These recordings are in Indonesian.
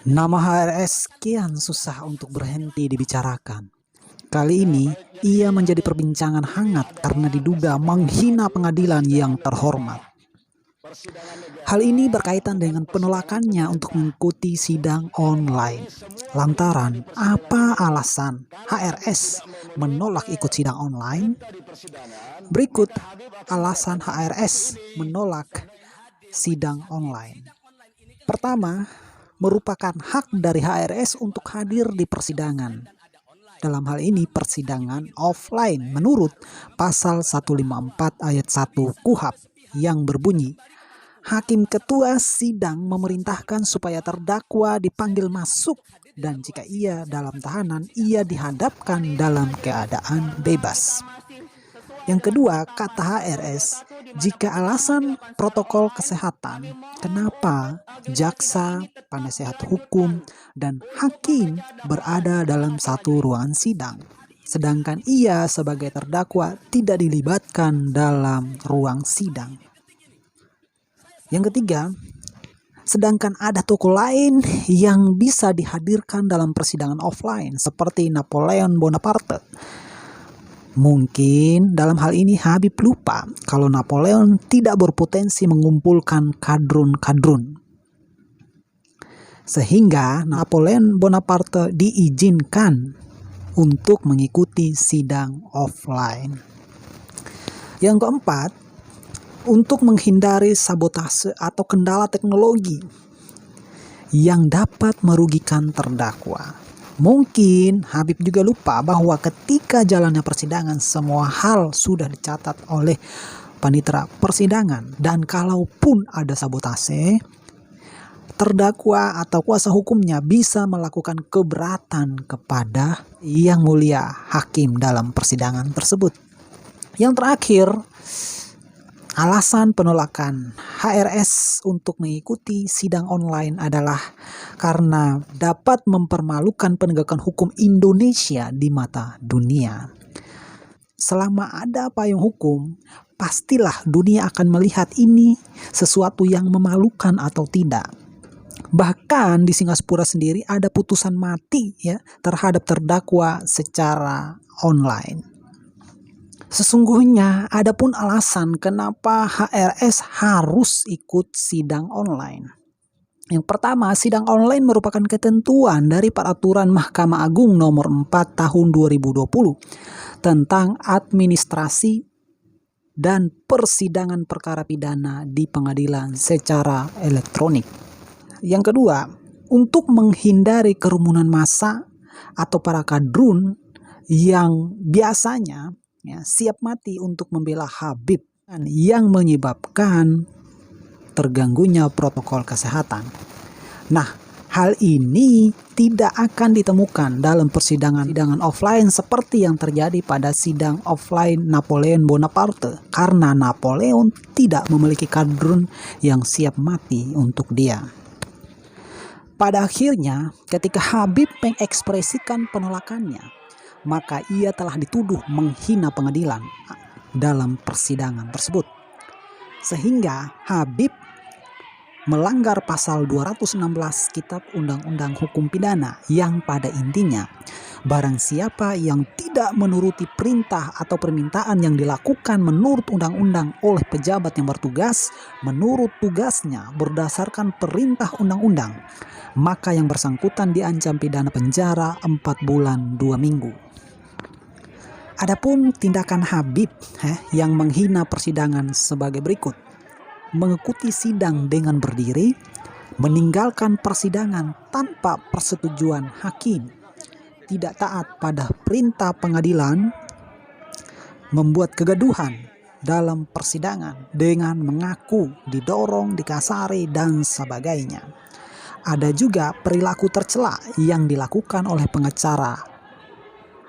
Nama HRS kian susah untuk berhenti dibicarakan. Kali ini, ia menjadi perbincangan hangat karena diduga menghina pengadilan yang terhormat. Hal ini berkaitan dengan penolakannya untuk mengikuti sidang online. Lantaran, apa alasan HRS menolak ikut sidang online? Berikut alasan HRS menolak sidang online. Pertama, merupakan hak dari HRS untuk hadir di persidangan. Dalam hal ini persidangan offline menurut pasal 154 ayat 1 KUHP yang berbunyi, Hakim Ketua Sidang memerintahkan supaya terdakwa dipanggil masuk dan jika ia dalam tahanan, ia dihadapkan dalam keadaan bebas. Yang kedua, kata HRS, jika alasan protokol kesehatan, kenapa jaksa, penasehat hukum, dan hakim berada dalam satu ruangan sidang, sedangkan ia sebagai terdakwa tidak dilibatkan dalam ruang sidang? Yang ketiga, sedangkan ada tokoh lain yang bisa dihadirkan dalam persidangan offline seperti Napoleon Bonaparte. Mungkin dalam hal ini Habib lupa kalau Napoleon tidak berpotensi mengumpulkan kadrun-kadrun. Sehingga Napoleon Bonaparte diizinkan untuk mengikuti sidang offline. Yang keempat, untuk menghindari sabotase atau kendala teknologi yang dapat merugikan terdakwa. Mungkin Habib juga lupa bahwa ketika jalannya persidangan semua hal sudah dicatat oleh panitera persidangan dan kalaupun ada sabotase, terdakwa atau kuasa hukumnya bisa melakukan keberatan kepada yang mulia hakim dalam persidangan tersebut. Yang terakhir, alasan penolakan HRS untuk mengikuti sidang online adalah karena dapat mempermalukan penegakan hukum Indonesia di mata dunia. Selama ada payung hukum, pastilah dunia akan melihat ini sesuatu yang memalukan atau tidak. Bahkan di Singapura sendiri ada putusan mati ya terhadap terdakwa secara online. Sesungguhnya ada pun alasan kenapa HRS harus ikut sidang online. Yang pertama, sidang online merupakan ketentuan dari Peraturan Mahkamah Agung Nomor 4 Tahun 2020 tentang administrasi dan persidangan perkara pidana di pengadilan secara elektronik. Yang kedua, untuk menghindari kerumunan massa atau para kadrun yang biasanya siap mati untuk membela Habib yang menyebabkan terganggunya protokol kesehatan. Nah, hal ini tidak akan ditemukan dalam persidangan offline seperti yang terjadi pada sidang offline Napoleon Bonaparte karena Napoleon tidak memiliki kadrun yang siap mati untuk dia. Pada akhirnya, ketika Habib mengekspresikan penolakannya, maka ia telah dituduh menghina pengadilan dalam persidangan tersebut. Sehingga Habib melanggar pasal 216 Kitab Undang-Undang Hukum Pidana yang pada intinya barang siapa yang tidak menuruti perintah atau permintaan yang dilakukan menurut undang-undang oleh pejabat yang bertugas menurut tugasnya berdasarkan perintah undang-undang, maka yang bersangkutan diancam pidana penjara 4 bulan 2 minggu. Adapun tindakan Habib yang menghina persidangan sebagai berikut. Mengikuti sidang dengan berdiri, meninggalkan persidangan tanpa persetujuan hakim, tidak taat pada perintah pengadilan, membuat kegaduhan dalam persidangan dengan mengaku didorong, dikasari, dan sebagainya. Ada juga perilaku tercela yang dilakukan oleh pengacara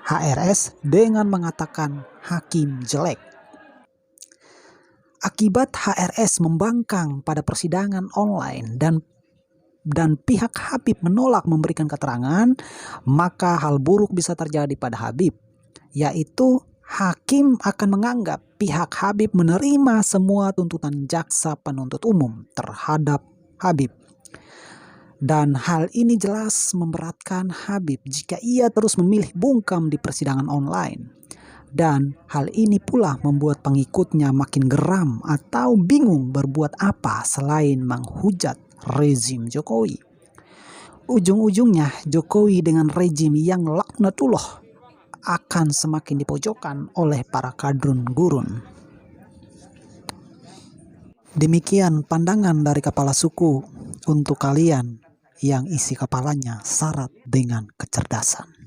HRS dengan mengatakan hakim jelek. Akibat HRS membangkang pada persidangan online dan pihak Habib menolak memberikan keterangan, maka hal buruk bisa terjadi pada Habib, yaitu hakim akan menganggap pihak Habib menerima semua tuntutan jaksa penuntut umum terhadap Habib. Dan hal ini jelas memberatkan Habib jika ia terus memilih bungkam di persidangan online. Dan hal ini pula membuat pengikutnya makin geram atau bingung berbuat apa selain menghujat rezim Jokowi. Ujung-ujungnya Jokowi dengan rezim yang laknatullah akan semakin dipojokkan oleh para kadrun gurun. Demikian pandangan dari kepala suku untuk kalian yang isi kepalanya syarat dengan kecerdasan.